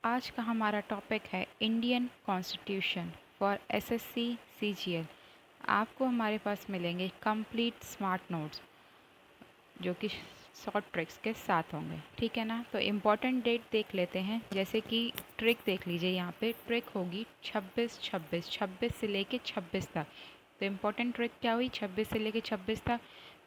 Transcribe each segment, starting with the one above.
आज का हमारा टॉपिक है Indian constitution for SSC CGL. आपको हमारे पास मिलेंगे कंप्लीट स्मार्ट नोट्स जो कि शॉर्ट ट्रिक्स के साथ होंगे, ठीक है ना। तो इम्पॉर्टेंट डेट देख लेते हैं, जैसे कि ट्रिक देख लीजिए। यहाँ पे ट्रिक होगी 26 से लेके 26 तक। तो इम्पॉर्टेंट ट्रिक क्या हुई 26 से लेके 26 तक।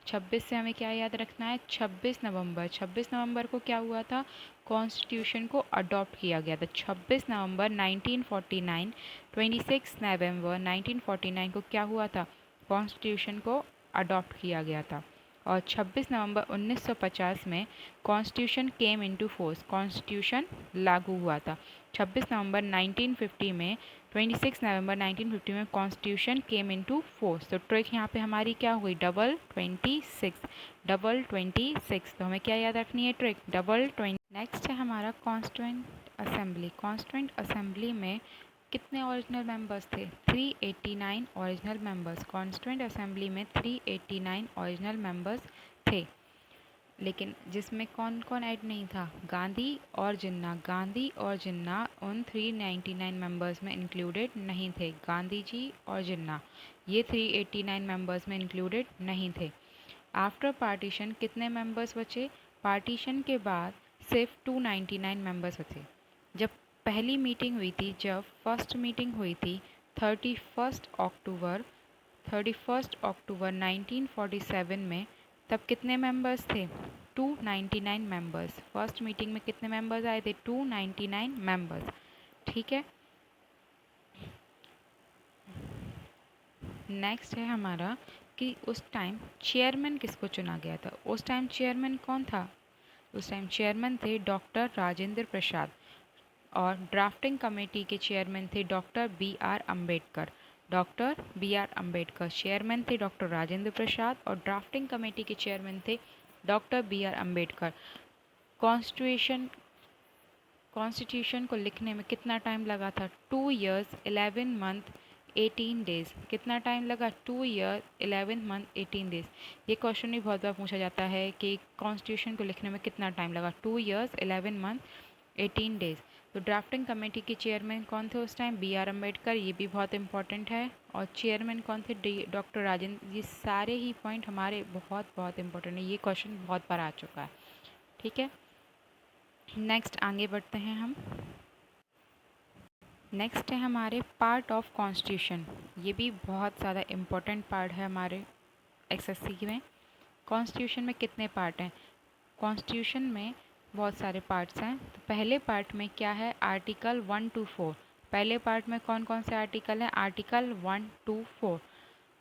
26 से हमें क्या याद रखना है, 26 नवंबर को क्या हुआ था, कॉन्स्टिट्यूशन को अडॉप्ट किया गया था। 26 नवंबर 1949, 26 नवंबर 1949 को क्या हुआ था, कॉन्स्टिट्यूशन को अडॉप्ट किया गया था। और 26 नवंबर 1950 में constitution came into force, constitution लागू हुआ था। 26 नवंबर 1950 में 26 नवंबर 1950 में कॉन्स्टिट्यूशन केम इनटू फोर्स। तो ट्रिक यहाँ पे हमारी क्या हुई, डबल 26। तो हमें क्या याद रखनी है, ट्रिक डबल 20। नेक्स्ट है हमारा कॉन्स्टिट्यूंट असेंबली। कॉन्स्टिट्यूंट असेंबली में कितने ओरिजिनल मेंबर्स थे, 389 ओरिजिनल मेंबर्स। कॉन्स्टिट्यूंट असेंबली में 389 ओरिजिनल मेंबर्स थे, लेकिन जिसमें कौन कौन ऐड नहीं था, गांधी और जिन्ना उन 399 मेंबर्स में इंक्लूडेड नहीं थे। गांधी जी और जिन्ना ये 389 मेंबर्स में इंक्लूडेड नहीं थे। आफ्टर पार्टीशन कितने मेंबर्स बचे, पार्टीशन के बाद सिर्फ 299 मेंबर्स बचे। जब पहली मीटिंग हुई थी, जब फर्स्ट मीटिंग हुई थी 31 अक्टूबर 1947 में, तब कितने मेंबर्स थे, 299 मेंबर्स। फर्स्ट मीटिंग में कितने मेंबर्स आए थे, 299 मेंबर्स, ठीक है। नेक्स्ट है हमारा कि उस टाइम चेयरमैन किसको चुना गया था। उस टाइम चेयरमैन कौन था, उस टाइम चेयरमैन थे डॉक्टर राजेंद्र प्रसाद, और ड्राफ्टिंग कमेटी के चेयरमैन थे doctor B R Ambedkar. Chairman थे डॉक्टर राजेंद्र प्रसाद, और ड्राफ्टिंग कमेटी के चेयरमैन थे doctor B R Ambedkar. Constitution को लिखने में कितना टाइम लगा था, 2 ईयर्स 11 मंथ 18 डेज। कितना टाइम लगा, 2 ईयर 11 मंथ 18 डेज। ये क्वेश्चन भी बहुत बार पूछा जाता है कि कॉन्स्टिट्यूशन को लिखने में कितना टाइम लगा, 2 ईयर्स 11 मंथ 18 डेज। तो ड्राफ्टिंग कमेटी के चेयरमैन कौन थे उस टाइम, बी आर अम्बेडकर, ये भी बहुत इंपॉर्टेंट है। और चेयरमैन कौन थे, डॉक्टर राजेंद्र। ये सारे ही पॉइंट हमारे बहुत बहुत इंपॉर्टेंट है, ये क्वेश्चन बहुत बार आ चुका है, ठीक है। नेक्स्ट आगे बढ़ते हैं हम। नेक्स्ट है हमारे पार्ट ऑफ कॉन्स्टिट्यूशन। ये भी बहुत ज़्यादा इम्पोर्टेंट पार्ट है हमारे एसएससी में। कॉन्स्टिट्यूशन में कितने पार्ट हैं, कॉन्स्टिट्यूशन में बहुत सारे पार्ट्स हैं। तो पहले पार्ट में क्या है, आर्टिकल 1 to 4। पहले पार्ट में कौन कौन से आर्टिकल हैं, आर्टिकल 1 to 4।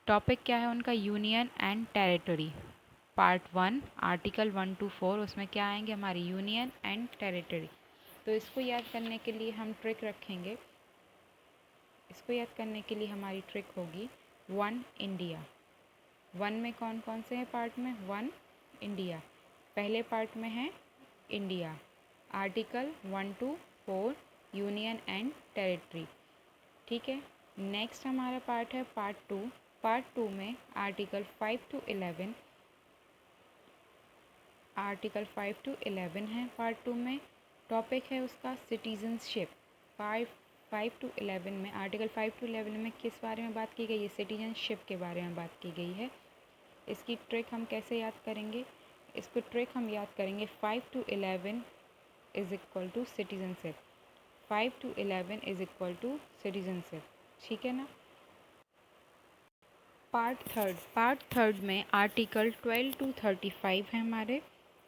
टॉपिक क्या है उनका, union and territory. Part 1 article 1 to 4, उसमें क्या आएंगे हमारी यूनियन एंड टेरिटरी। तो इसको याद करने के लिए हम ट्रिक रखेंगे। इसको याद करने के लिए हमारी ट्रिक होगी 1 इंडिया। 1 में कौन कौन से हैं पार्ट में, 1 इंडिया। पहले पार्ट में है India, article 1 to 4 union and territory, ठीक है। नेक्स्ट हमारा पार्ट है पार्ट 2। पार्ट 2 में आर्टिकल 5 to 11, है पार्ट 2 में। टॉपिक है उसका सिटीजनशिप। 5 to 11 में, आर्टिकल 5 to 11 में किस बारे में बात की गई है, सिटीजनशिप के बारे में बात की गई है। इसकी ट्रिक हम कैसे याद करेंगे, इसको ट्रिक हम याद करेंगे 5 to 11 is equal to citizenship. 5 to 11 is equal to citizenship, ठीक है ना। पार्ट थर्ड में आर्टिकल 12 to 35 है हमारे।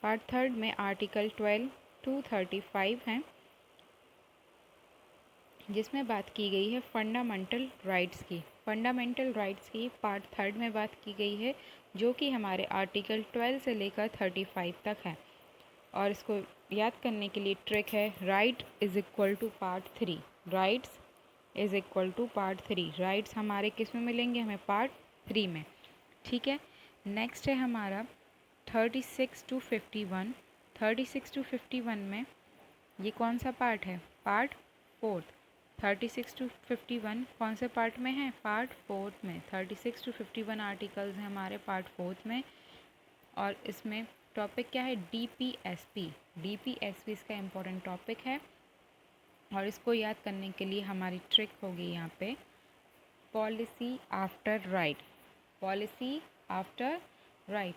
पार्ट थर्ड में आर्टिकल 12 to 35 हैं, जिसमें बात की गई है फंडामेंटल राइट्स की। फंडामेंटल राइट्स की पार्ट थर्ड में बात की गई है, जो कि हमारे आर्टिकल 12 से लेकर 35 तक है। और इसको याद करने के लिए ट्रिक है right is equal to part 3। Rights is equal to part 3। Rights हमारे किस में मिलेंगे, हमें पार्ट 3 में, ठीक है। नेक्स्ट है हमारा 36 to 51। 36 to 51 में ये कौन सा पार्ट है, पार्ट 4। 36 to 51 कौन से पार्ट में है, पार्ट 4 में। 36 to 51 आर्टिकल्स हैं हमारे पार्ट 4 में। और इसमें टॉपिक क्या है, डीपीएसपी। डीपीएसपी इसका इम्पोर्टेंट टॉपिक है। और इसको याद करने के लिए हमारी ट्रिक होगी यहाँ पे policy after right. Policy after right.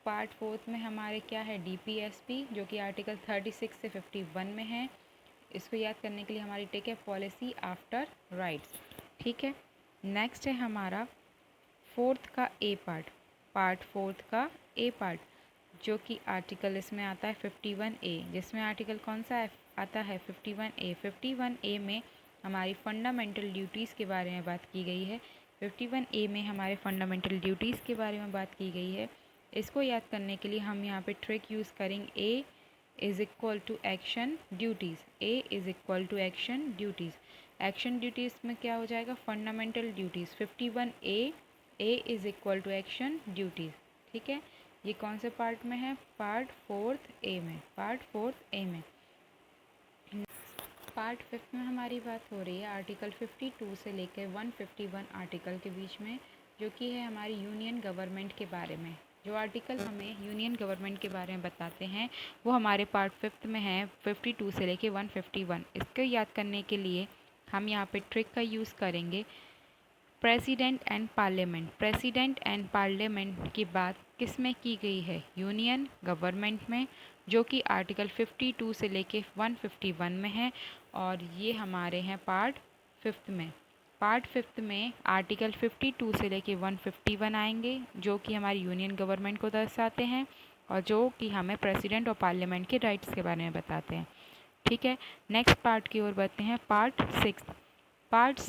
Part 4 में हमारे क्या है DPSP, जो कि आर्टिकल 36 से 51 में है। इसको याद करने के लिए हमारी ट्रिक है पॉलिसी आफ्टर राइट्स। ठीक है, नेक्स्ट है हमारा 4th का ए पार्ट। पार्ट 4th का ए पार्ट, जो कि आर्टिकल इसमें आता है 51A, जिसमें आर्टिकल कौन सा आता है 51A। 51A में हमारी फंडामेंटल ड्यूटीज़ के बारे में बात की गई है। 51A में हमारे फंडामेंटल ड्यूटीज़ के बारे में बात की गई है। इसको याद करने के लिए हम यहाँ पे ट्रिक यूज़ करेंगे A is equal to action duties. A is equal to action duties. Action duties में क्या हो जाएगा fundamental duties 51A। A is equal to action duties. ठीक है, ये कौन से पार्ट में है पार्ट 4th A में। पार्ट 4th A में। पार्ट 5 में हमारी बात हो रही है आर्टिकल 52 से लेकर 151 आर्टिकल के बीच में, जो कि है हमारी यूनियन गवर्नमेंट के बारे में। जो आर्टिकल हमें यूनियन गवर्नमेंट के बारे में बताते हैं वो हमारे पार्ट 5 में है 52 से लेकर 151। इसको याद करने के लिए हम यहाँ पे ट्रिक का यूज़ करेंगे president and parliament. President and parliament की बात किस में की गई है यूनियन गवर्नमेंट में, जो कि आर्टिकल 52 से लेके 151 में है। और ये हमारे हैं पार्ट 5 में। पार्ट 5 में आर्टिकल 52 से लेके 151 आएंगे, जो कि हमारी यूनियन गवर्नमेंट को दर्शाते हैं और जो कि हमें प्रेसिडेंट और पार्लियामेंट के राइट्स के बारे में बताते हैं। ठीक है, नेक्स्ट पार्ट की ओर बढ़ते हैं पार्ट 6। पार्ट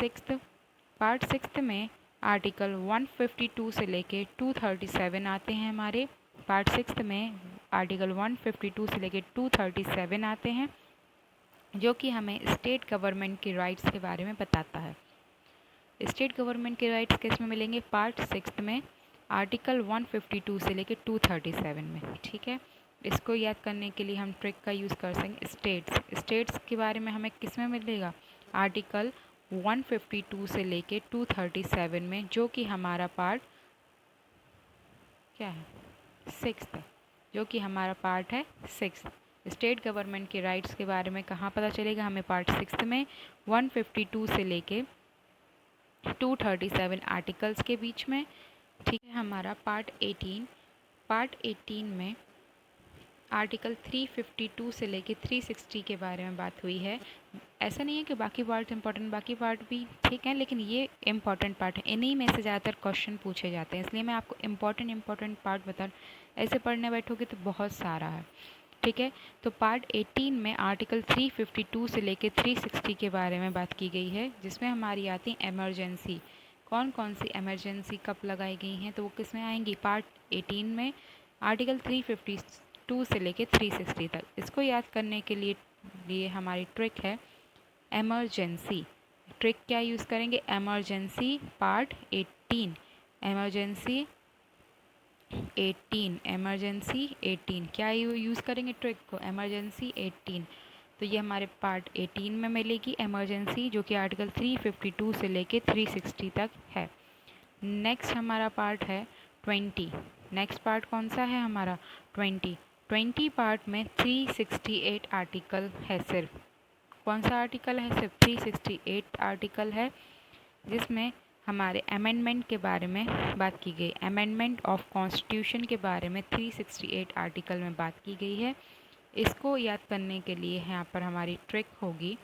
6 में आर्टिकल 152 से लेके 237 आते हैं हमारे। पार्ट 6 में आर्टिकल 152 से लेके 237 आते हैं, जो कि हमें स्टेट गवर्नमेंट के राइट्स के बारे में बताता है। स्टेट गवर्नमेंट के राइट्स किस में मिलेंगे पार्ट 6 में आर्टिकल 152 से लेके 237 में। ठीक है, इसको याद करने के लिए हम ट्रिक का यूज़ कर सकेंगे स्टेट्स के बारे में हमें किस में मिलेगा आर्टिकल 152 से लेके 237 में, जो कि हमारा पार्ट क्या है 6 है, जो कि हमारा पार्ट है 6। स्टेट गवर्नमेंट के राइट्स के बारे में कहाँ पता चलेगा हमें पार्ट 6 में 152 से लेके 237 आर्टिकल्स के बीच में। ठीक है, हमारा पार्ट 18 में आर्टिकल 352 से लेके 360 के बारे में बात हुई है। ऐसा नहीं है कि बाकी पार्ट इम्पॉर्टेंट, बाकी पार्ट भी ठीक है, लेकिन ये इम्पॉर्टेंट पार्ट है, इन्हीं में से ज़्यादातर क्वेश्चन पूछे जाते हैं, इसलिए मैं आपको इम्पॉर्टेंट पार्ट बता। ऐसे पढ़ने बैठोगे तो बहुत सारा है। ठीक है, तो पार्ट 18 में आर्टिकल 352 से लेके 360 के बारे में बात की गई है, जिसमें हमारी आती है एमरजेंसी। कौन कौन सी एमरजेंसी कब लगाई गई हैं तो वो किस में आएंगी पार्ट 18 में आर्टिकल 352 से लेके 360 तक। इसको याद करने के लिए हमारी ट्रिक है एमरजेंसी। ट्रिक क्या यूज़ करेंगे एमरजेंसी पार्ट 18। एमरजेंसी 18 क्या यूज़ करेंगे ट्रिक को एमरजेंसी 18। तो ये हमारे पार्ट 18 में मिलेगी एमरजेंसी, जो कि आर्टिकल 352 से लेके 360 तक है। नेक्स्ट हमारा पार्ट है 20। नेक्स्ट पार्ट कौन सा है हमारा 20 पार्ट में 368 आर्टिकल है। सिर्फ कौन सा आर्टिकल है सिर्फ 368 आर्टिकल है, जिसमें हमारे अमेंडमेंट के बारे में बात की गई। अमेंडमेंट ऑफ कॉन्स्टिट्यूशन के बारे में 368 आर्टिकल में बात की गई है। इसको याद करने के लिए यहाँ पर हमारी ट्रिक होगी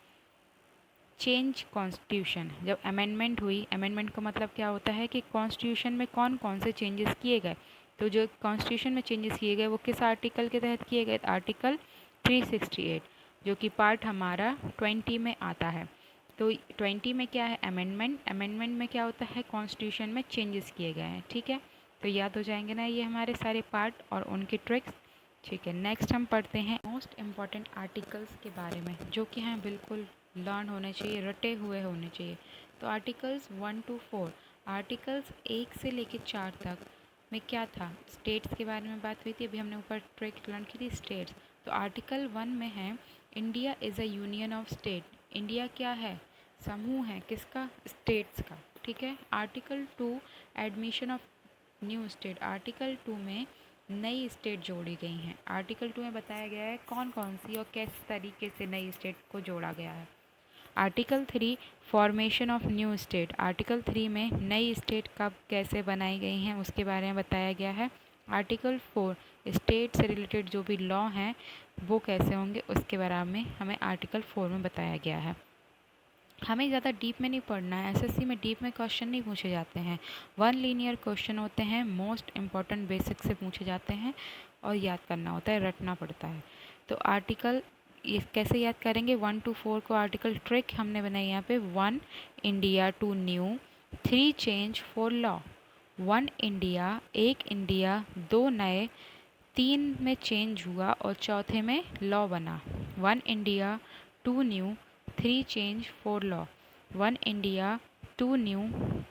चेंज कॉन्स्टिट्यूशन। जब अमेंडमेंट हुई, अमेंडमेंट का मतलब क्या होता है कि कॉन्स्टिट्यूशन में कौन कौन से चेंजेस किए गए। तो जो कॉन्स्टिट्यूशन में चेंजेस किए गए वो किस आर्टिकल के तहत किए गए आर्टिकल 368, जो कि पार्ट हमारा 20 में आता है। तो 20 में क्या है अमेंडमेंट में क्या होता है कॉन्स्टिट्यूशन में चेंजेस किए गए हैं। ठीक है, तो याद हो जाएंगे ना ये हमारे सारे पार्ट और उनके ट्रिक्स। ठीक है, नेक्स्ट हम पढ़ते हैं मोस्ट इम्पॉर्टेंट आर्टिकल्स के बारे में, जो कि हैं बिल्कुल लर्न होने चाहिए, रटे हुए होने चाहिए। तो आर्टिकल्स 1 to 4, आर्टिकल्स 1 से लेकर 4 तक में क्या था स्टेट्स के बारे में बात हुई थी। अभी हमने ऊपर ट्रिक लर्न की थी स्टेट्स। तो आर्टिकल 1 में है India is a union of state. India क्या है समूह है किसका स्टेट्स का। ठीक है, article 2 admission of new state. Article 2 में नई स्टेट जोड़ी गई हैं। आर्टिकल 2 में बताया गया है कौन कौन सी और किस तरीके से नई स्टेट को जोड़ा गया है। Article 3 formation of new state. Article 3 में नई स्टेट कब कैसे बनाई गई हैं उसके बारे में बताया गया है। आर्टिकल 4 स्टेट से रिलेटेड जो भी लॉ हैं वो कैसे होंगे उसके बारे में हमें आर्टिकल 4 में बताया गया है। हमें ज़्यादा डीप में नहीं पढ़ना है, एसएससी में डीप में क्वेश्चन नहीं पूछे जाते हैं। वन लीनियर क्वेश्चन होते हैं, मोस्ट इम्पॉर्टेंट बेसिक से पूछे जाते हैं और याद करना होता है, रटना पड़ता है। तो आर्टिकल ये कैसे याद करेंगे, 1 to 4 को आर्टिकल ट्रिक हमने बनाई यहाँ पे। 1 India 2 new, 3 change 4 law. 1 India, 1 India, 2 नए, 3 में चेंज हुआ और चौथे में लॉ बना। 1 India 2 new, 3 change 4 law. 1 India 2 new,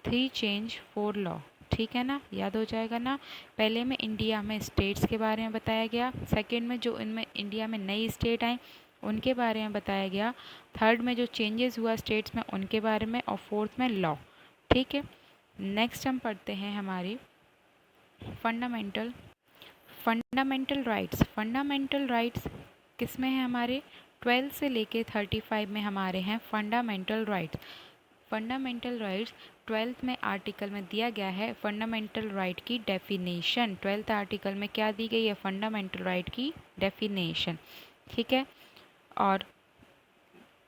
3 change 4 law. ठीक है ना, याद हो जाएगा ना। पहले में इंडिया में स्टेट्स के बारे में बताया गया, सेकंड में जो इनमें इंडिया में नई स्टेट आई उनके बारे में बताया गया, थर्ड में जो चेंजेस हुआ स्टेट्स में उनके बारे में, और फोर्थ में लॉ। ठीक है, नेक्स्ट हम पढ़ते हैं हमारी फंडामेंटल राइट्स। फंडामेंटल राइट्स किस में है हमारे, 12 से लेके 35 में हमारे हैं fundamental rights. Fundamental rights 12th में आर्टिकल में दिया गया है फंडामेंटल राइट की डेफिनेशन। 12th आर्टिकल में क्या दी गई है, फंडामेंटल राइट की डेफिनेशन। ठीक है, और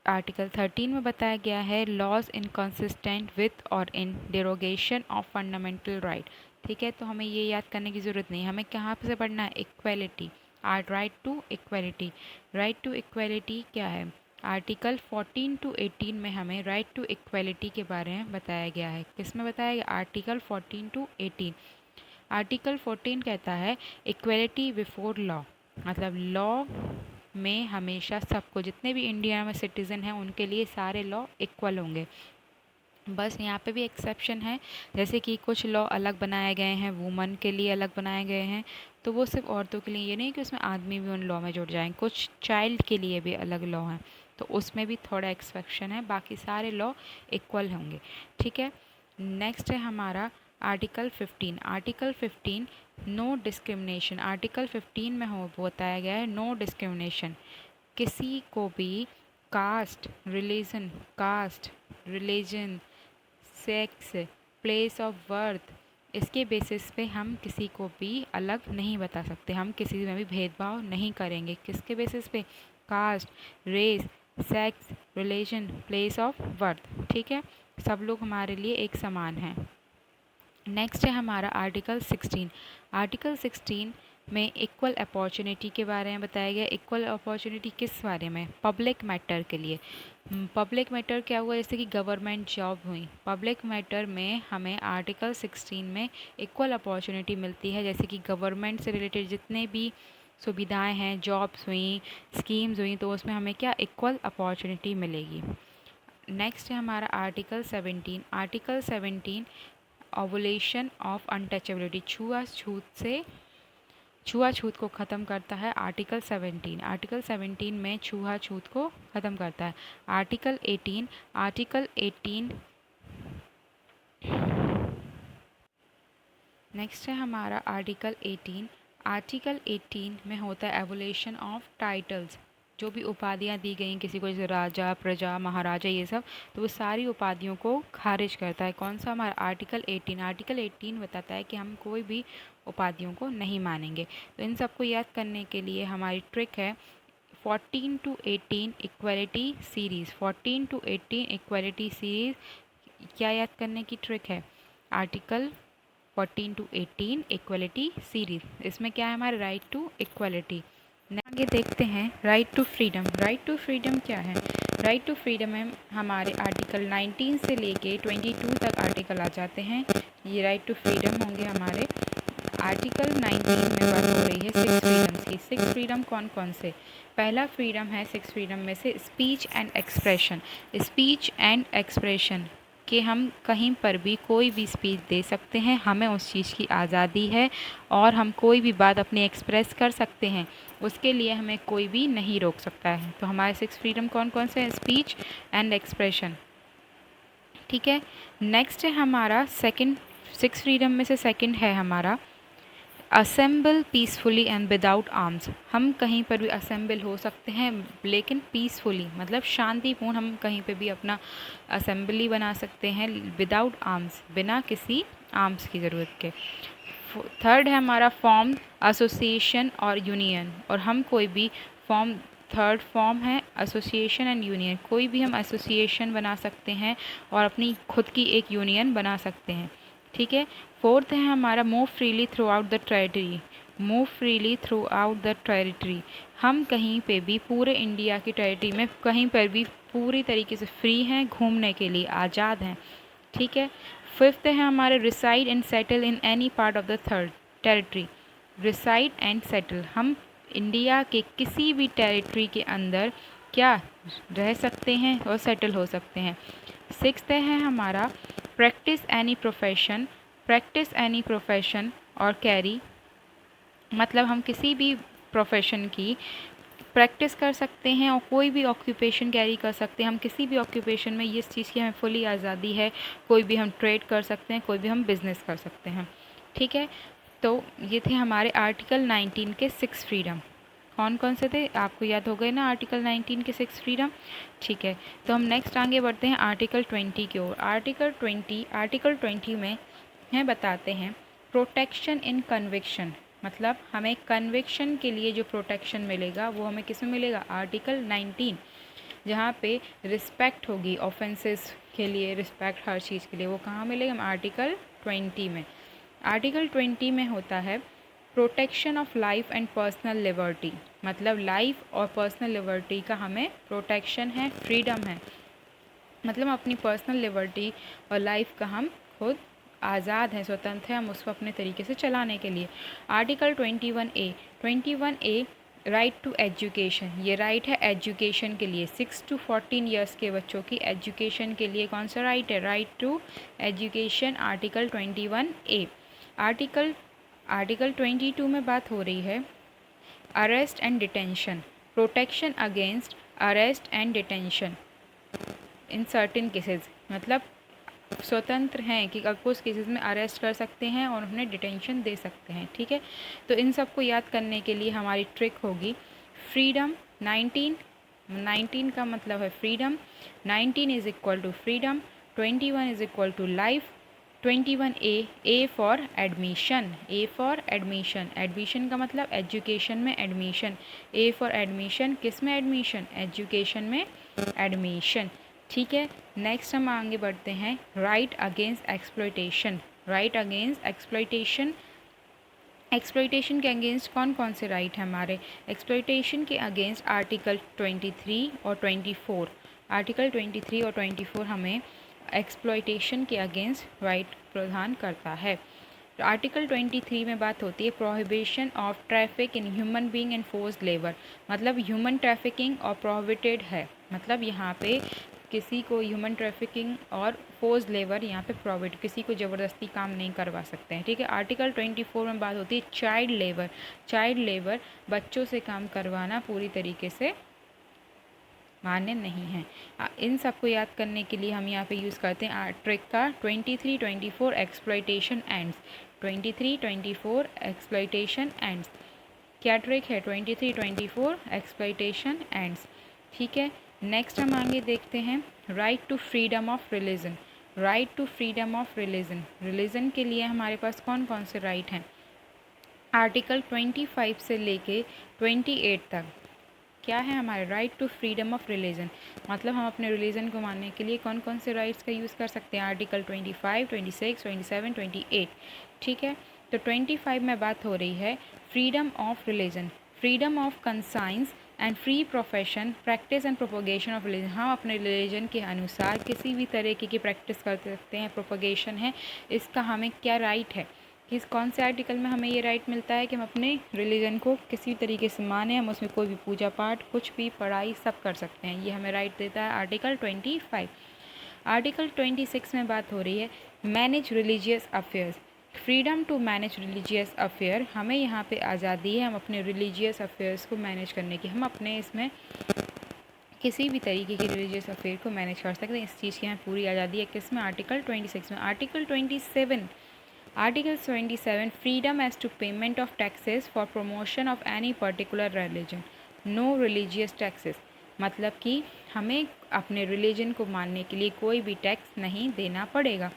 आर्टिकल 13 में बताया गया है लॉज इनकंसिस्टेंट विथ और इन डेरोगेशन ऑफ फंडामेंटल राइट। ठीक है, तो हमें ये याद करने की ज़रूरत नहीं, हमें कहाँ से पढ़ना है, equality, right to equality. Right to equality क्या है, आर्टिकल 14 to 18 में हमें राइट टू इक्वेलिटी के बारे में बताया गया है। किस में बताया गया, आर्टिकल 14 to 18। आर्टिकल 14 कहता है इक्वेलिटी बिफोर लॉ, मतलब लॉ में हमेशा सबको, जितने भी इंडिया में सिटीज़न हैं उनके लिए सारे लॉ इक्वल होंगे। बस यहाँ पे भी एक्सेप्शन है, जैसे कि कुछ लॉ अलग बनाए गए हैं, वुमन के लिए अलग बनाए गए हैं, तो वो सिर्फ औरतों के लिए, ये नहीं कि उसमें आदमी भी उन लॉ में जुड़ जाएं। कुछ चाइल्ड के लिए भी अलग लॉ हैं, तो उसमें भी थोड़ा एक्सेप्शन है, बाकी सारे लॉ इक्वल होंगे। ठीक है, नेक्स्ट है हमारा article 15। Article 15 no discrimination. Article 15 में हो बताया गया है नो डिस्क्रिमिनेशन, किसी को भी caste religion sex, place of birth, इसके बेसिस पे हम किसी को भी अलग नहीं बता सकते, हम किसी में भी भेदभाव नहीं करेंगे। किसके बेसिस पे, caste, race, sex, religion, place of birth. ठीक है, सब लोग हमारे लिए एक समान हैं। नेक्स्ट है हमारा आर्टिकल 16। आर्टिकल 16 में इक्वल अपॉर्चुनिटी के बारे में बताया गया। इक्वल अपॉर्चुनिटी किस बारे में, पब्लिक मैटर के लिए। पब्लिक मैटर क्या हुआ, जैसे कि गवर्नमेंट जॉब हुई, पब्लिक मैटर में हमें आर्टिकल 16 में इक्वल अपॉर्चुनिटी मिलती है। जैसे कि गवर्नमेंट से रिलेटेड जितने भी सुविधाएं हैं, जॉब्स हुई, स्कीम्स हुई, तो उसमें हमें क्या, इक्वल अपॉर्चुनिटी मिलेगी। नेक्स्ट है हमारा article 17। Article 17 ovulation of untouchability, छुआछूत को ख़त्म करता है आर्टिकल 17। आर्टिकल 17 में छुआछूत को ख़त्म करता है। आर्टिकल 18 नेक्स्ट है हमारा आर्टिकल 18। आर्टिकल 18 में होता है एवोल्यूशन ऑफ टाइटल्स, जो भी उपाधियाँ दी गई किसी को, जैसे राजा, प्रजा, महाराजा, ये सब, तो वो सारी उपाधियों को खारिज करता है। कौन सा, हमारा आर्टिकल 18। आर्टिकल 18 बताता है कि हम कोई भी उपाधियों को नहीं मानेंगे। तो इन सबको याद करने के लिए हमारी ट्रिक है 14 to 18 equality series. 14 to 18 equality series क्या याद करने की ट्रिक है, आर्टिकल 14 to 18 इक्वलिटी सीरीज़। इसमें क्या है, हमारे राइट टू इक्वलिटी। आगे देखते हैं right to freedom. Right to freedom क्या है, राइट टू फ्रीडम में हमारे आर्टिकल 19 से लेके 22 तक आर्टिकल आ जाते हैं। ये राइट टू फ्रीडम होंगे हमारे। आर्टिकल 19 में बात हो रही है 6 फ्रीडम्स की। 6 फ्रीडम कौन कौन से, पहला फ्रीडम है 6 फ्रीडम में से speech and expression. Speech and expression कि हम कहीं पर भी कोई भी स्पीच दे सकते हैं, हमें उस चीज़ की आज़ादी है और हम कोई भी बात अपनी एक्सप्रेस कर सकते हैं, उसके लिए हमें कोई भी नहीं रोक सकता है। तो हमारे 6 फ्रीडम कौन कौन से हैं, स्पीच एंड एक्सप्रेशन। ठीक है, नेक्स्ट है हमारा सेकंड, 6 फ्रीडम में से सेकंड है हमारा assemble peacefully and without arms, हम कहीं पर भी असेंबल हो सकते हैं लेकिन पीसफुली, मतलब शांतिपूर्ण हम कहीं पे भी अपना असेंबली बना सकते हैं विदाउट आर्म्स, बिना किसी आर्म्स की ज़रूरत के। थर्ड है हमारा फॉर्म, एसोसिएशन और यूनियन, और हम कोई भी फॉर्म, थर्ड फॉर्म है एसोसिएशन एंड यूनियन, कोई भी हम एसोसिएशन बना सकते हैं और अपनी खुद की एक यूनियन बना सकते हैं, ठीक है। फोर्थ है हमारा move freely through out the territory, move freely through out the territory, हम कहीं पे भी पूरे इंडिया की टेरिटरी में कहीं पर भी पूरी तरीके से फ्री हैं, घूमने के लिए आज़ाद हैं, ठीक है। फिफ्थ है हमारे reside and settle in any part of the third territory, reside and settle, हम इंडिया के किसी भी टेरिटरी के अंदर क्या रह सकते हैं और सेटल हो सकते हैं। सिक्स्थ है हमारा practice any profession, practice any profession और कैरी, मतलब हम किसी भी प्रोफेशन की प्रैक्टिस कर सकते हैं और कोई भी ऑक्यूपेशन कैरी कर सकते हैं, हम किसी भी ऑक्यूपेशन में इस चीज़ की हमें फुली आज़ादी है, कोई भी हम ट्रेड कर सकते हैं, कोई भी हम बिज़नेस कर सकते हैं, ठीक है। तो ये थे हमारे आर्टिकल 19 के 6 फ्रीडम। कौन कौन से थे आपको याद हो गए ना आर्टिकल 19 के 6 फ्रीडम, ठीक है। तो हम नेक्स्ट आगे बढ़ते हैं आर्टिकल 20 की ओर। आर्टिकल 20 में हैं बताते हैं प्रोटेक्शन इन कन्विक्शन, मतलब हमें कन्विक्शन के लिए जो प्रोटेक्शन मिलेगा वो हमें किस में मिलेगा, आर्टिकल 19, जहाँ पे रिस्पेक्ट होगी ऑफेंसेस के लिए, रिस्पेक्ट हर चीज़ के लिए, वो कहाँ मिलेगा, हम आर्टिकल 20 में। आर्टिकल 20 में होता है protection of life and personal liberty, मतलब लाइफ और पर्सनल लिबर्टी का हमें प्रोटेक्शन है, फ्रीडम है, मतलब अपनी पर्सनल लिबर्टी और लाइफ का हम खुद आज़ाद हैं, स्वतंत्र हैं हम उसको अपने तरीके से चलाने के लिए। Article 21A right to education, ये राइट है एजुकेशन के लिए, 6 to 14 ईयर्स के बच्चों की एजुकेशन के लिए कौन सा राइट है, right to education, article 21A। Article 22 में बात हो रही है arrest and detention, protection against arrest and detention in certain cases, मतलब स्वतंत्र हैं कि कुछ केसेस में अरेस्ट कर सकते हैं और उन्हें डिटेंशन दे सकते हैं, ठीक है। तो इन सबको याद करने के लिए हमारी ट्रिक होगी फ्रीडम 19 का मतलब है freedom, 19 is equal to freedom, 21 is equal to life, 21A for admission, A for admission, admission का मतलब एजुकेशन में एडमिशन, ए फॉर एडमिशन, किस में एडमिशन, एजुकेशन में एडमिशन, ठीक है। नेक्स्ट हम आगे बढ़ते हैं right against exploitation, right against exploitation, exploitation के अगेंस्ट कौन कौन से राइट हैं हमारे, एक्सप्लॉयटेशन के अगेंस्ट आर्टिकल 23 और 24, आर्टिकल 23 और 24 हमें एक्सप्लॉयटेशन के अगेंस्ट राइट प्रदान करता है। तो आर्टिकल 23 में बात होती है prohibition of traffic in human being and forced labour, मतलब ह्यूमन ट्रैफिकिंग और प्रोहिबिटेड है, मतलब यहाँ पे किसी को ह्यूमन ट्रैफिकिंग और फोर्स्ड लेबर यहाँ पे प्रोहिबिट, किसी को ज़बरदस्ती काम नहीं करवा सकते हैं, ठीक है। आर्टिकल 24 में बात होती है चाइल्ड लेबर, चाइल्ड लेबर बच्चों से काम करवाना पूरी तरीके से मान्य नहीं है। इन सबको याद करने के लिए हम यहाँ पे यूज़ करते हैं ट्रिक का 23-24 एक्सप्लॉयटेशन एंड्स, 23-24 एक्सप्लॉयटेशन एंड्स, क्या ट्रिक है 23-24 एक्सप्लॉयटेशन एंड्स, ठीक है। नेक्स्ट हम आगे देखते हैं right to freedom of religion, right to freedom of religion, religion के लिए हमारे पास कौन कौन से राइट हैं, आर्टिकल 25 से लेके 28 तक क्या है हमारे right to freedom of religion, मतलब हम अपने रिलीजन को मानने के लिए कौन कौन से राइट्स का यूज़ कर सकते हैं, आर्टिकल 25, 26, 27, 28, ठीक है। तो 25 में बात हो रही है freedom of religion, freedom of conscience and free profession practice and propagation of religion, हम अपने रिलीजन के अनुसार किसी भी तरीके की प्रैक्टिस कर सकते हैं, प्रोपोगेशन है, इसका हमें क्या राइट है, किस कौन से आर्टिकल में हमें ये राइट मिलता है कि हम अपने रिलीजन को किसी तरीके से माने, हम उसमें कोई भी पूजा पाठ कुछ भी पढ़ाई सब कर सकते हैं, ये हमें राइट देता है आर्टिकल 25। आर्टिकल 26 में बात हो रही है manage religious affairs, freedom to manage religious affair, हमें यहाँ पे आज़ादी है हम अपने रिलीजियस अफेयर्स को मैनेज करने की, हम अपने इसमें किसी भी तरीके की रिलीजियस अफेयर को मैनेज कर सकते हैं, इस चीज़ की हमें पूरी आज़ादी है, किस में, आर्टिकल 26 में। Article 27 article 27 freedom as to payment of taxes for promotion of any particular religion, no religious taxes, मतलब कि हमें अपने रिलीजन को मानने के लिए कोई भी टैक्स नहीं देना पड़ेगा।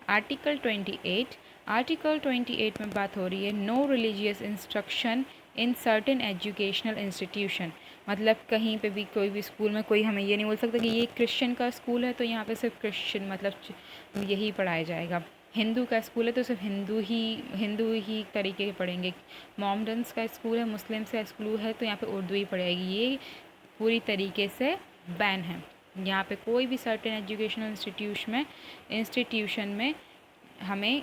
आर्टिकल 28 में बात हो रही है no religious instruction in certain educational institution, मतलब कहीं पे भी कोई भी स्कूल में कोई हमें ये नहीं बोल सकता कि ये क्रिश्चियन का स्कूल है तो यहाँ पे सिर्फ क्रिश्चियन मतलब यही पढ़ाया जाएगा, हिंदू का स्कूल है तो सिर्फ हिंदू ही तरीके के पढ़ेंगे, मोमडन्स का स्कूल है, मुस्लिम्स का स्कूल है तो यहाँ पे उर्दू ही पढ़ाएगी, ये पूरी तरीके से बैन है। यहाँ पे कोई भी सर्टेन एजुकेशनल इंस्टीट्यूशन में हमें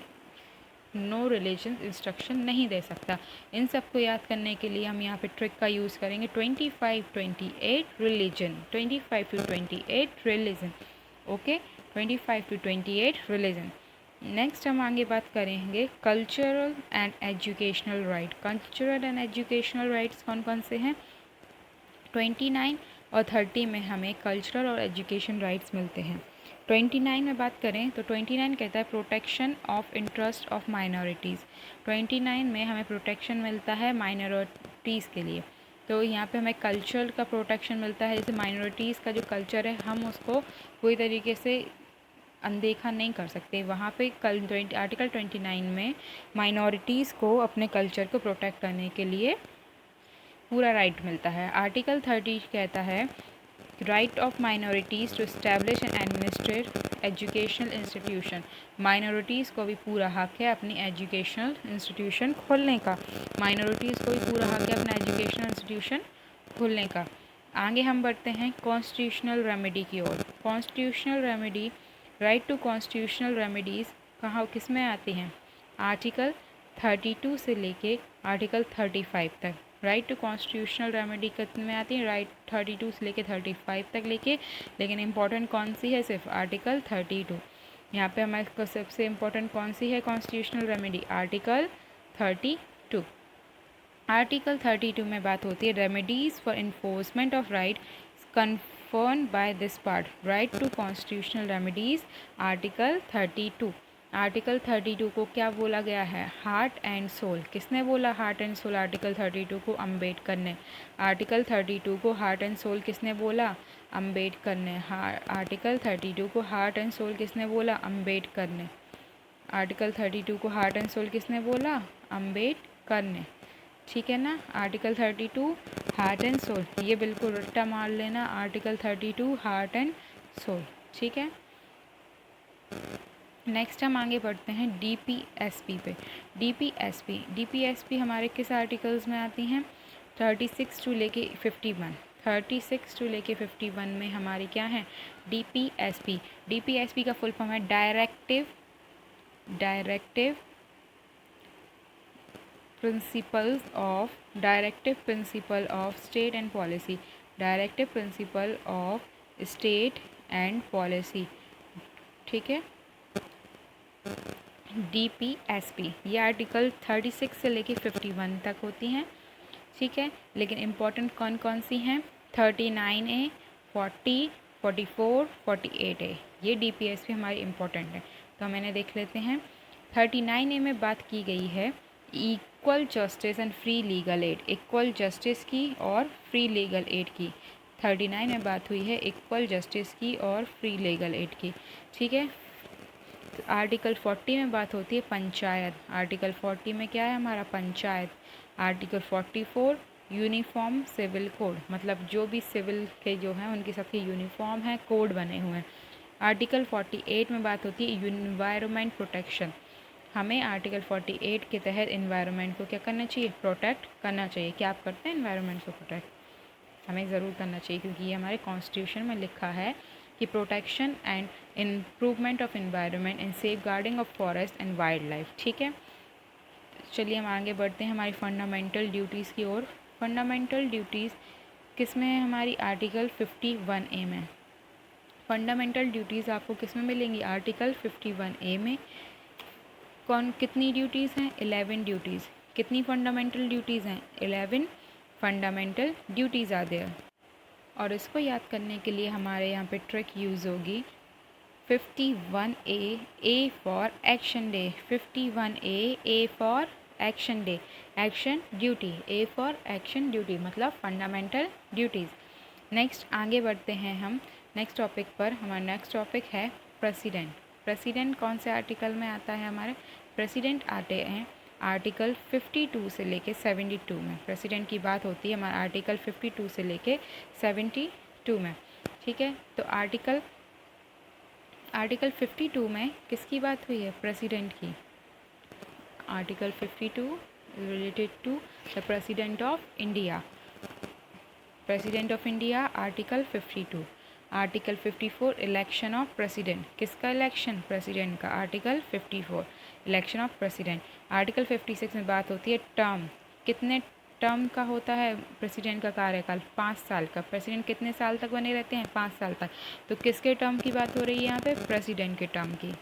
नो रिलीजन इंस्ट्रक्शन नहीं दे सकता। इन सबको याद करने के लिए हम यहाँ पे ट्रिक का यूज़ करेंगे 25-28 religion, 25-28 religion, okay, 25-28 religion. Next हम आगे बात करेंगे cultural and educational right. Cultural and educational rights कौन कौन से हैं? 29 और 30 में हमें कल्चरल और एजुकेशन राइट्स मिलते हैं। 29 में बात करें तो 29 कहता है protection of interest of minorities. 29 में हमें प्रोटेक्शन मिलता है माइनॉरिटीज़ के लिए, तो यहाँ पे हमें कल्चर का प्रोटेक्शन मिलता है, जैसे माइनॉरिटीज़ का जो कल्चर है हम उसको पूरी तरीके से अनदेखा नहीं कर सकते। वहाँ पे आर्टिकल 29 में माइनॉरिटीज़ को अपने कल्चर को प्रोटेक्ट करने के लिए पूरा राइट मिलता है। आर्टिकल 30 कहता है right of minorities to establish and administrate educational institution. Minorities को भी पूरा हक है अपनी एजुकेशनल इंस्टीट्यूशन खोलने का, माइनॉरिटीज़ को भी पूरा हक है अपना एजुकेशनल इंस्टीट्यूशन खोलने का। आगे हम बढ़ते हैं कॉन्स्टिट्यूशनल रेमेडी की ओर। Constitutional remedy, right to constitutional remedies कहाँ किस में आती हैं? आर्टिकल 32 से लेके आर्टिकल 35 तक। राइट टू कॉन्स्टिट्यूशनल रेमेडी कितने में आती है? राइट 32 से लेके 35 तक लेकिन इम्पॉर्टेंट कौन सी है? सिर्फ आर्टिकल 32। यहाँ पे हमारे को सबसे इम्पॉर्टेंट कौन सी है कॉन्स्टिट्यूशनल रेमेडी? आर्टिकल 32। आर्टिकल 32 में बात होती है remedies for enforcement of right confirmed by this part. Right to constitutional remedies, article 32। Article 32 को क्या बोला गया है? Heart and soul. किसने बोला हार्ट एंड सोल? आर्टिकल 32 को अम्बेडकर ने। आर्टिकल 32 को हार्ट एंड सोल किसने बोला? अम्बेडकर ने। आर्टिकल 32 को हार्ट एंड सोल किसने बोला? अम्बेडकर ने। आर्टिकल 32 को हार्ट एंड सोल किसने बोला? अम्बेडकर ने। ठीक है ना? आर्टिकल 32 हार्ट एंड सोल, ये बिल्कुल रट्टा मार लेना, आर्टिकल 32 हार्ट एंड सोल। ठीक है, नेक्स्ट हम आगे बढ़ते हैं डीपीएसपी पे। डीपीएसपी हमारे किस आर्टिकल्स में आती हैं? 36 टू लेके 51। 36 टू लेके 51 में हमारी क्या है? डीपीएसपी। डीपीएसपी का फुल फॉर्म है directive principle of state and policy. Directive principle of state and policy. ठीक है, डीपीएसपी ये आर्टिकल 36 से लेके 51 तक होती हैं। ठीक है, लेकिन इम्पॉर्टेंट कौन कौन सी हैं? 39A, 40, 44, 48A, ये डीपीएसपी हमारी इम्पॉर्टेंट है, तो हम इन्हें देख लेते हैं। 39A में बात की गई है equal justice and free legal aid, equal justice की और फ्री लीगल एड की। 39 में बात हुई है इक्वल जस्टिस की और फ्री लीगल एड की। ठीक है, आर्टिकल 40 में बात होती है पंचायत। आर्टिकल 40 में क्या है हमारा? Panchayat. Article 44 uniform civil code, मतलब जो भी सिविल के जो हैं उनकी सबकी यूनिफॉर्म है, कोड बने हुए हैं। आर्टिकल 48 में बात होती है इन्वायरमेंट प्रोटेक्शन। हमें आर्टिकल 48 के तहत इन्वायरमेंट को क्या करना चाहिए? प्रोटेक्ट करना चाहिए। क्या आप करते हैं इन्वायरमेंट को प्रोटेक्ट? हमें ज़रूर करना चाहिए, क्योंकि ये हमारे कॉन्स्टिट्यूशन में लिखा है कि protection and improvement of environment and safeguarding of forest and wildlife. ठीक है, चलिए हम आगे बढ़ते हैं हमारी फंडामेंटल ड्यूटीज़ की ओर। फंडामेंटल ड्यूटीज़ किस में है हमारी? आर्टिकल 51A में। फंडामेंटल ड्यूटीज़ आपको किस में मिलेंगी? आर्टिकल 51A में। कितनी ड्यूटीज़ हैं? 11 ड्यूटीज़। कितनी फंडामेंटल ड्यूटीज़ हैं? 11 फंडामेंटल ड्यूटीज़ आर देयर। और इसको याद करने के लिए हमारे यहाँ पे ट्रिक यूज़ होगी 51A, A for action day. 51A, A for action day. Action duty. A for action duty मतलब फंडामेंटल ड्यूटीज़। नेक्स्ट आगे बढ़ते हैं हम नेक्स्ट टॉपिक पर। हमारा नेक्स्ट टॉपिक है प्रेसिडेंट। प्रेसिडेंट कौन से आर्टिकल में आता है हमारे? प्रेसिडेंट आते हैं आर्टिकल 52 से लेके 72 में। प्रेसिडेंट की बात होती है हमारा आर्टिकल 52 से लेके 72 में। ठीक है, तो आर्टिकल 52 में किसकी बात हुई है? प्रेसिडेंट की। Article 52 related to the president of India. President of India article 52। Article 54 election of president. किसका इलेक्शन? प्रेसिडेंट का। Article 54 election of president. Article 56 में बात होती है टर्म। कितने टर्म का होता है प्रेसिडेंट का कार्यकाल? 5 साल का। प्रेसिडेंट कितने साल तक बने रहते हैं? 5 साल तक। तो किसके टर्म की बात हो रही है यहाँ पे? प्रेसिडेंट के टर्म की।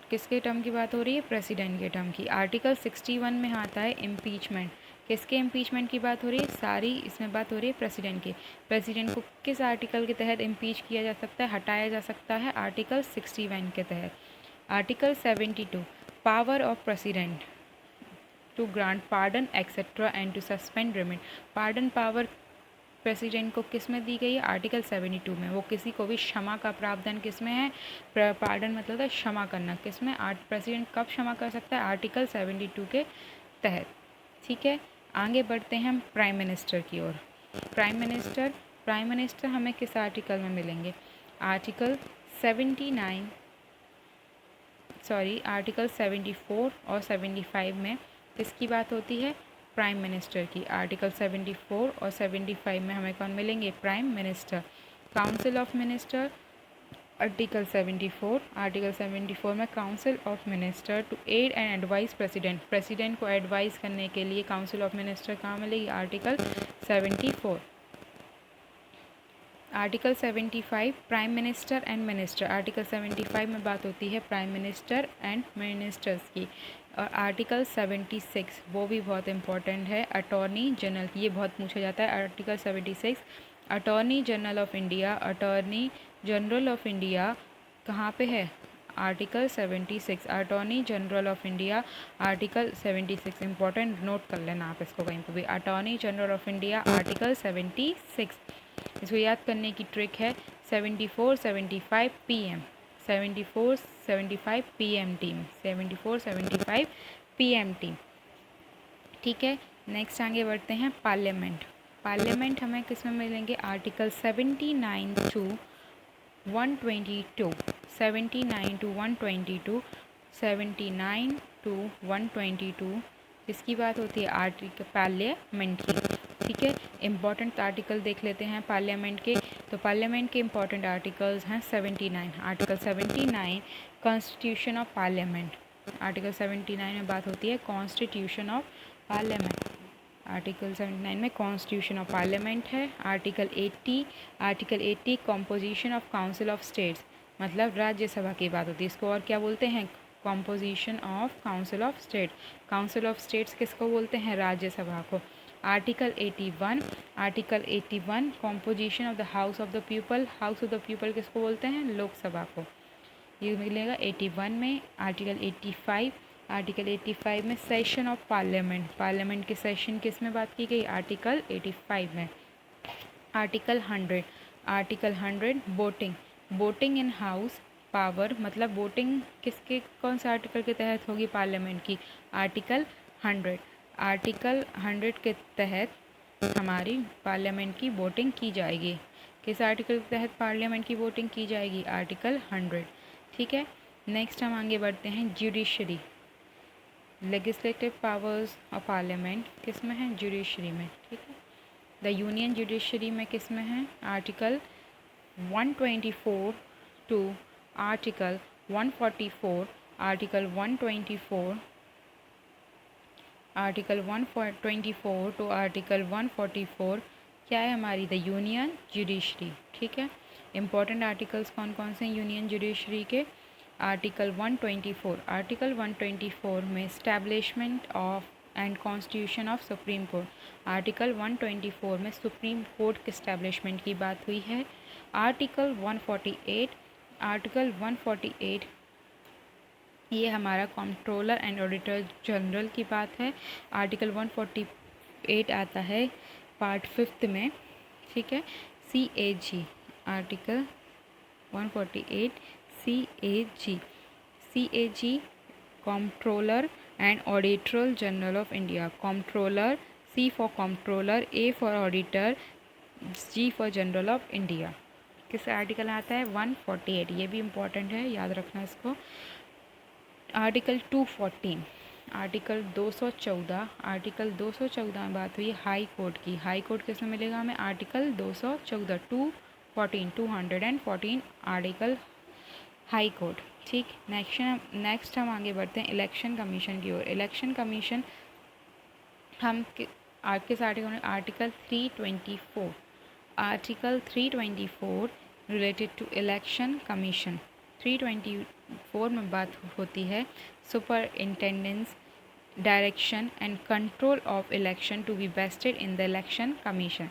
किसके टर्म की बात हो रही है? प्रेसिडेंट के टर्म की। आर्टिकल 61 में आता है इम्पीचमेंट। किसके इम्पीचमेंट की बात हो रही है? सारी इसमें बात हो रही है प्रेसिडेंट की। प्रेसिडेंट को किस आर्टिकल के तहत इम्पीच किया जा सकता है, हटाया जा सकता है? आर्टिकल 61 के तहत। Article 72 power of president to grant pardon etcetera and to suspend remand. Pardon power president को किस में दी गई है? आर्टिकल 72 में। वो किसी को भी क्षमा का प्रावधान किस में है? पार्डन मतलब है क्षमा करना। किस में? प्रेसिडेंट कब क्षमा कर सकता है? आर्टिकल 72 के तहत। ठीक है, आगे बढ़ते हैं हम प्राइम मिनिस्टर की ओर। प्राइम मिनिस्टर हमें किस आर्टिकल में मिलेंगे? आर्टिकल 74 और 75 में किसकी बात होती है? प्राइम मिनिस्टर की। आर्टिकल 74 और 75 में हमें कौन मिलेंगे? Prime minister. Council of minister article 74 में council of minister to aid and advise president. President को एडवाइस करने के लिए काउंसिल ऑफ मिनिस्टर कहाँ मिलेगी? Article 74। Article 75 prime minister and minister. Article 75 में बात होती है प्राइम मिनिस्टर एंड मिनिस्टर्स की। और आर्टिकल 76 वो भी बहुत इंपॉर्टेंट है, अटॉर्नी जनरल की। ये बहुत पूछा जाता है। Article 76 attorney general of India. Attorney general of India कहाँ पे है? Article 76 attorney general of India. Article 76 important, note कर लेना आप इसको कहीं पर भी। Attorney general of India article 76। इसको याद करने की ट्रिक है 74-75 PM। 74-75 PM team. 74-75 PM team. ठीक है, नेक्स्ट आगे बढ़ते हैं पार्लियामेंट। पार्लियामेंट हमें किस में मिलेंगे? Article 79 to 122। 79 to 122। 79 to 122 किसकी बात होती है? आर्टिकल पार्लियामेंट की। ठीक है, इम्पॉर्टेंट आर्टिकल देख लेते हैं पार्लियामेंट के। तो पार्लियामेंट के इम्पॉर्टेंट आर्टिकल्स हैं 79। Article 79 constitution of parliament. Article 79 में बात होती है कॉन्स्टिट्यूशन ऑफ पार्लियामेंट। आर्टिकल 79 में कॉन्स्टिट्यूशन ऑफ पार्लियामेंट है। Article 80 composition of council of states मतलब राज्यसभा की बात होती है। इसको और क्या बोलते हैं? Composition of council of state. Council of states किसको बोलते हैं? राज्यसभा को। Article 81 composition of the house of the people. House of the people किसको बोलते हैं? लोकसभा को। ये मिलेगा 81 में। आर्टिकल 85 में सेशन ऑफ पार्लियामेंट। पार्लियामेंट के सेशन किस में बात की गई? आर्टिकल 85 में। Article 100 voting in house power मतलब वोटिंग किसके कौन से आर्टिकल के तहत होगी? पार्लियामेंट की। आर्टिकल 100 के तहत हमारी पार्लियामेंट की वोटिंग की जाएगी। किस आर्टिकल के तहत पार्लियामेंट की वोटिंग की जाएगी? आर्टिकल 100। ठीक है, नेक्स्ट हम आगे बढ़ते हैं judiciary. Legislative powers of parliament किस में है? जुडिशरी में। ठीक है, द यूनियन जुडिशरी में किस में है? Article 124 to article 144। आर्टिकल 124 टू आर्टिकल 144 क्या है हमारी? The union judiciary. ठीक है, इंपॉर्टेंट आर्टिकल्स कौन कौन से हैं यूनियन जुडिशरी के? आर्टिकल 124 में establishment of and constitution of supreme court. Article 124 में सुप्रीम कोर्ट के इस्टेब्लिशमेंट की बात हुई है। आर्टिकल 148 ये हमारा कंट्रोलर एंड ऑडिटर जनरल की बात है। आर्टिकल 148 आता है पार्ट 5 में, ठीक है। CAG, article 148 CAG controller and auditor general of India. Controller, C for controller, A for auditor, G for general of India. किस आर्टिकल आता है? 148। ये भी इम्पोर्टेंट है, याद रखना इसको। आर्टिकल 214, आर्टिकल 214 में बात हुई हाई कोर्ट की। हाई कोर्ट किस में मिलेगा हमें? आर्टिकल 214, 214 आर्टिकल हाई कोर्ट, ठीक। नेक्स्ट हम आगे बढ़ते हैं इलेक्शन कमीशन की ओर। इलेक्शन कमीशन हम किस आर्टिकल में? Article 324। Article 324 related to election commission. 324 में बात होती है superintendence direction and control of election to be vested in the election commission.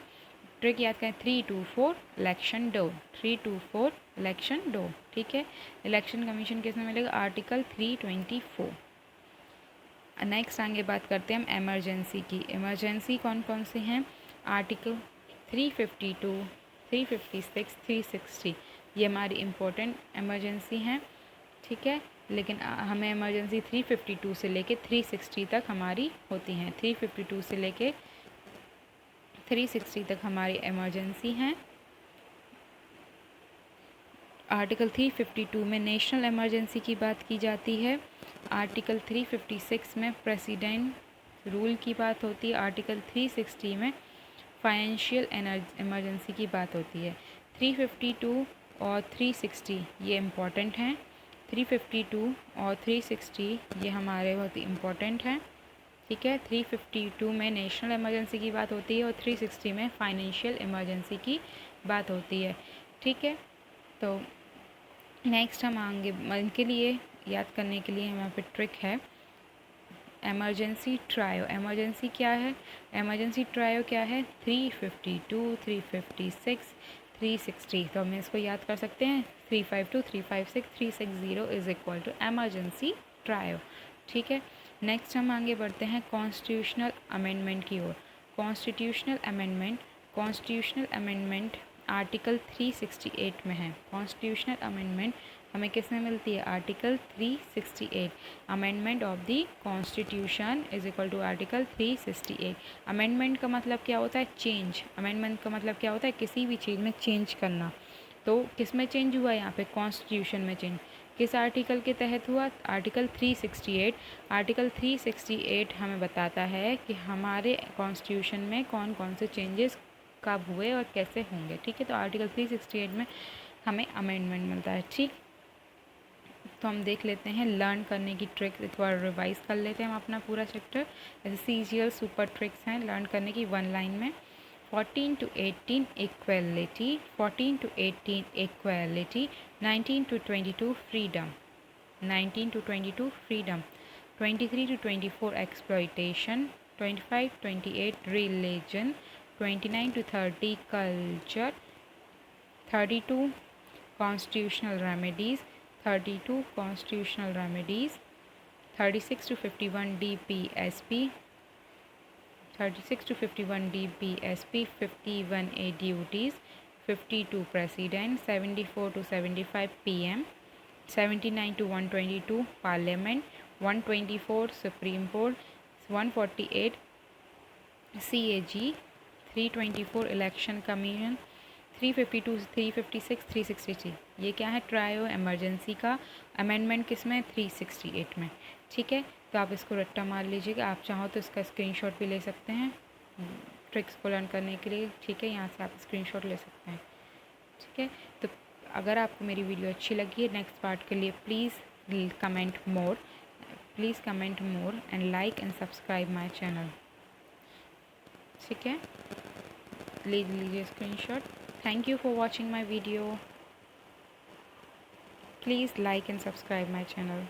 Trick याद करें, 324 इलेक्शन डो, 324 इलेक्शन डो, ठीक है। इलेक्शन कमीशन किस में मिलेगा? आर्टिकल 324। नेक्स्ट आगे बात करते हैं हम एमरजेंसी की। इमरजेंसी कौन कौन से हैं? आर्टिकल 352, 356, 360 ये हमारी इम्पोर्टेंट इमरजेंसी हैं, ठीक है। लेकिन हमें इमरजेंसी 352 से लेके 360 तक हमारी होती हैं। 352 से लेके 360 तक हमारी इमरजेंसी हैं। आर्टिकल 352 में नेशनल इमरजेंसी की बात की जाती है। आर्टिकल 356 में प्रेसिडेंट रूल की बात होती है। आर्टिकल 360 में फाइनेंशियल इमरजेंसी की बात होती है। 352 और 360 ये इम्पॉर्टेंट हैं। 352 और 360 ये हमारे बहुत ही इम्पॉर्टेंट हैं, ठीक है। 352 में नेशनल इमरजेंसी की बात होती है और 360 में फाइनेंशियल इमरजेंसी की बात होती है, ठीक है। तो नेक्स्ट हम आगे इनके लिए याद करने के लिए यहाँ पे ट्रिक है एमरजेंसी ट्रायो। एमरजेंसी क्या है? एमरजेंसी ट्रायो क्या है? 352, 356, 360। तो हम इसको याद कर सकते हैं 352, 356, 360 is equal to emergency trio, ठीक है। नेक्स्ट हम आगे बढ़ते हैं कॉन्स्टिट्यूशनल अमेंडमेंट की ओर। कॉन्स्टिट्यूशनल अमेंडमेंट आर्टिकल 368 में है। कॉन्स्टिट्यूशनल अमेंडमेंट हमें किस में मिलती है? Article 368। Amendment of the constitution is equal to article 368। Amendment का मतलब क्या होता है? चेंज। अमेंडमेंट का मतलब क्या होता है? किसी भी चीज़ में चेंज करना। तो किस में चेंज हुआ? यहाँ पे कॉन्स्टिट्यूशन में चेंज। किस आर्टिकल के तहत हुआ? आर्टिकल 368। आर्टिकल 368 हमें बताता है कि हमारे कॉन्स्टिट्यूशन में कौन कौन से चेंजेस कब हुए और कैसे होंगे, ठीक है। तो आर्टिकल 368 में हमें अमेंडमेंट मिलता है, ठीक। तो हम देख लेते हैं लर्न करने की ट्रिक्स, एक बार रिवाइज कर लेते हैं हम अपना पूरा चैप्टर। जैसे CGL सुपर ट्रिक्स हैं लर्न करने की 1 लाइन में। 14 to 18 equality, 14 to 18 equality, 19 to 22 freedom, 19 to 22 freedom, 23 to 24 exploitation, 25 28 religion, 29 to 30 culture, 32 constitutional remedies, 32 constitutional remedies, 36 to 51 DPSP, 36 to 51 DPSP, 51A duties, 52 president, 74 to 75 PM, 79 to 122 parliament, 124 supreme court, 148 CAG, 324 election commission, 352, 356, 363 ये क्या है? Trio emergency का amendment किस में? 368 में, ठीक है। तो आप इसको रट्टा मार लीजिएगा। आप चाहो तो इसका स्क्रीनशॉट भी ले सकते हैं ट्रिक्स को लर्न करने के लिए, ठीक है। यहाँ से आप स्क्रीनशॉट ले सकते हैं, ठीक है। तो अगर आपको मेरी वीडियो अच्छी लगी है नेक्स्ट पार्ट के लिए please comment more and like and subscribe my channel, ठीक है। ले लीजिए screenshot. Thank you for watching my video. Please like and subscribe my channel.